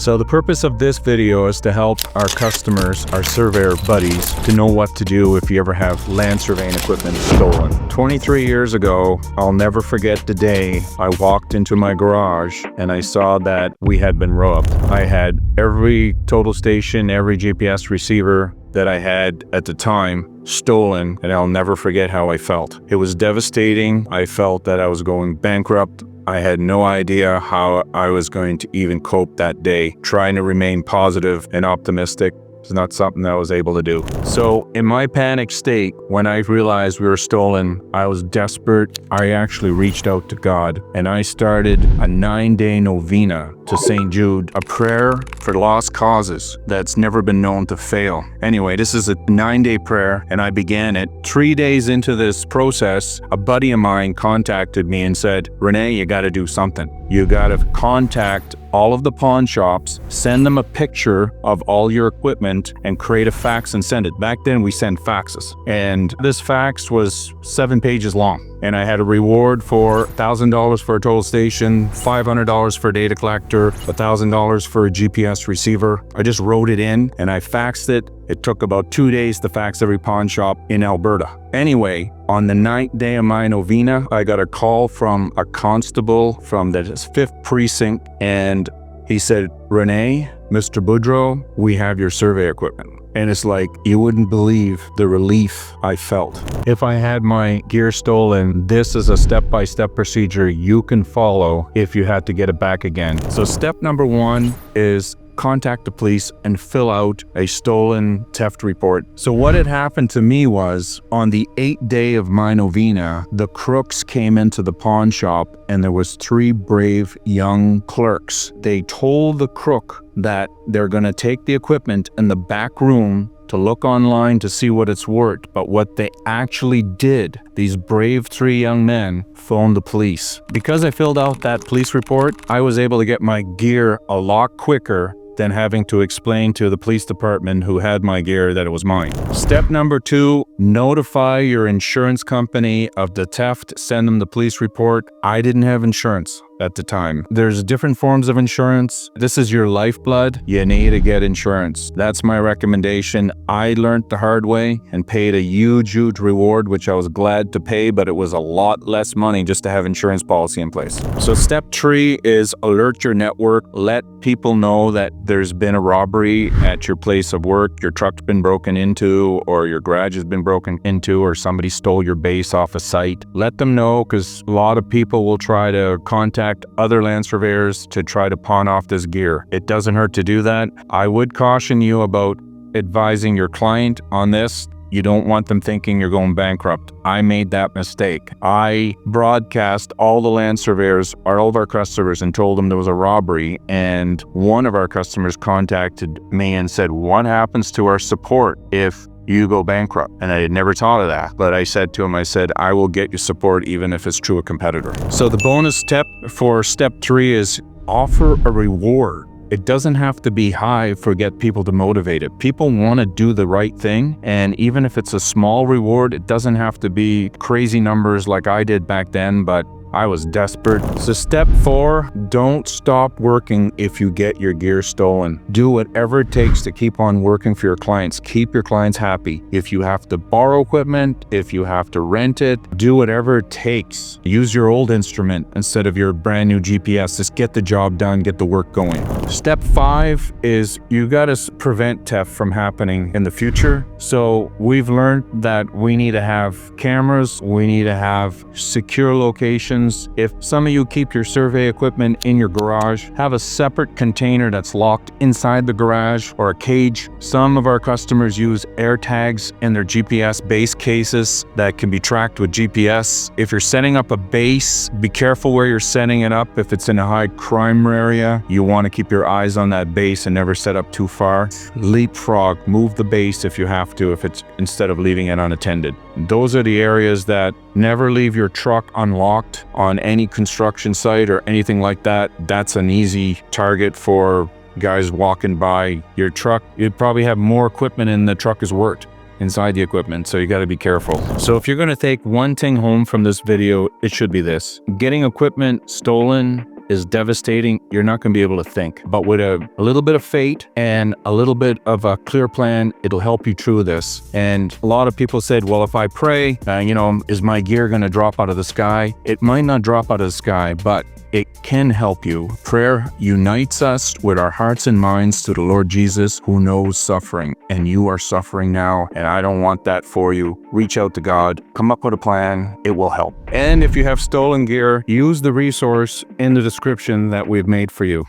So the purpose of this video is to help our customers, our surveyor buddies, to know what to do if you ever have land surveying equipment stolen. 23 years ago, I'll never forget the day I walked into my garage and I saw that we had been robbed. I had every total station, every GPS receiver that I had at the time stolen, and I'll never forget how I felt. It was devastating. I felt that I was going bankrupt. I had no idea how I was going to even cope that day. Trying to remain positive and optimistic is not something I was able to do. So in my panic state, when I realized we were stolen, I was desperate. I actually reached out to God and I started a 9-day novena to St. Jude, a prayer for lost causes that's never been known to fail. Anyway, this is a 9-day prayer and I began it. 3 days into this process, a buddy of mine contacted me and said, "Renee, you got to do something. You got to contact all of the pawn shops, send them a picture of all your equipment and create a fax and send it." Back then we sent faxes, and this fax was 7 pages long. And I had a reward for $1,000 for a total station, $500 for a data collector, $1,000 for a GPS receiver. I just wrote it in and I faxed it. It took about 2 days to fax every pawn shop in Alberta. Anyway, on the 9th day of my novena, I got a call from a constable from the 5th precinct, and he said, "Renee, Mr. Boudreau, we have your survey equipment." And it's like, you wouldn't believe the relief I felt. If I had my gear stolen, this is a step-by-step procedure you can follow if you had to get it back again. So step number 1 is contact the police and fill out a stolen theft report. So what had happened to me was, on the 8th day of my novena, the crooks came into the pawn shop and there was 3 brave young clerks. They told the crook that they're gonna take the equipment in the back room to look online to see what it's worth. But what they actually did, these brave 3 young men phoned the police. Because I filled out that police report, I was able to get my gear a lot quicker than having to explain to the police department who had my gear that it was mine. Step number 2, notify your insurance company of the theft, send them the police report. I didn't have insurance at the time. There's different forms of insurance. This is your lifeblood. You need to get insurance. That's my recommendation. I learned the hard way and paid a huge reward, which I was glad to pay, but it was a lot less money just to have insurance policy in place. So step 3 is alert your network. Let people know that there's been a robbery at your place of work, your truck's been broken into, or your garage has been broken into, or somebody stole your base off a site. Let them know, because a lot of people will try to contact other land surveyors to try to pawn off this gear. It doesn't hurt to do that. I would caution you about advising your client on this. You don't want them thinking you're going bankrupt. I made that mistake. I broadcast all the land surveyors, all of our customers, and told them there was a robbery. And one of our customers contacted me and said, "What happens to our support if you go bankrupt?" And I had never thought of that. But I said to him, I will get you support even if it's through a competitor. So the bonus step for step 3 is offer a reward. It doesn't have to be high for get people to motivate it. People want to do the right thing. And even if it's a small reward, it doesn't have to be crazy numbers like I did back then, but I was desperate. So step 4, don't stop working if you get your gear stolen. Do whatever it takes to keep on working for your clients. Keep your clients happy. If you have to borrow equipment, if you have to rent it, do whatever it takes. Use your old instrument instead of your brand new GPS. Just get the job done, get the work going. Step 5 is you gotta prevent theft from happening in the future. So we've learned that we need to have cameras, we need to have secure locations. If some of you keep your survey equipment in your garage, have a separate container that's locked inside the garage or a cage. Some of our customers use air tags in their GPS base cases that can be tracked with GPS. If you're setting up a base, be careful where you're setting it up. If it's in a high crime area, you want to keep your eyes on that base and never set up too far. Leapfrog, move the base if you have to, if it's instead of leaving it unattended. Those are the areas that never leave your truck unlocked on any construction site or anything like that. That's an easy target for guys walking by your truck. You'd probably have more equipment in the truck is worth inside the equipment, so you got to be careful. So if you're going to take one thing home from this video, it should be this: getting equipment stolen is devastating. You're not going to be able to think. But with a little bit of faith and a little bit of a clear plan, it'll help you through this. And a lot of people said, well, if I pray, is my gear going to drop out of the sky? It might not drop out of the sky, but it can help you. Prayer unites us with our hearts and minds to the Lord Jesus, who knows suffering. And you are suffering now, and I don't want that for you. Reach out to God. Come up with a plan. It will help. And if you have stolen gear, use the resource in the description that we've made for you.